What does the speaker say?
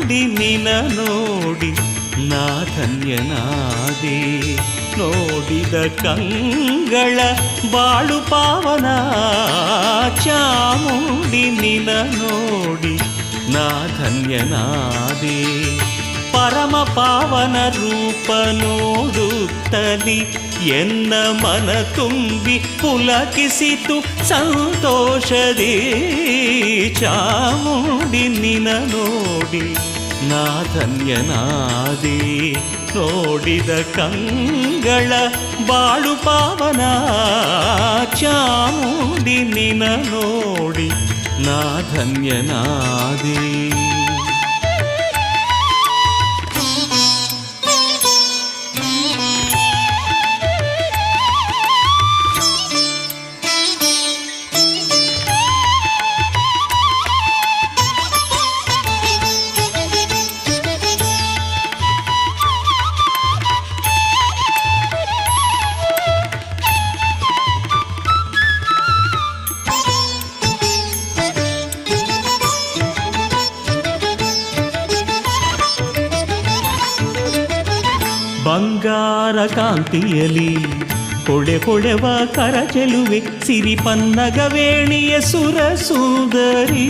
ಚಾಮುಂಡಿ ನಿನ ನೋಡಿ ನಾ ಧನ್ಯನಾದೆ. ನೋಡಿದ ಕಂಗಳ ಬಾಳು ಪಾವನ, ಚಾಮುಂಡಿ ನಿನ ನೋಡಿ ನಾ ಧನ್ಯನಾದೆ. ಪರಮ ಪಾವನ ರೂಪ ನೋಡುತ್ತಲಿ ಎನ್ನ ಮನ ತುಂಬಿ ಪುಲಕಿಸಿತು ಸಂತೋಷದಿ. ಚಾಮುಂಡಿ ನಿನ ನೋಡಿ ನಾ ಧನ್ಯನಾದೆ. ನೋಡಿದ ಕಂಗಳ ಬಾಳು ಪಾವನ, ಚಾಮುಂಡಿ ನಿನ ನೋಡಿ ನಾ ಧನ್ಯನಾದೆ. ಬಂಗಾರ ಕಾಂತಿಯಲಿ ಹೊಳೆ ಹೊಳೆವ ಕರಚೆಲುವೆ, ಸಿರಿಪನ್ನಗವೇಣಿಯ ಸುರ ಸುಂದರಿ.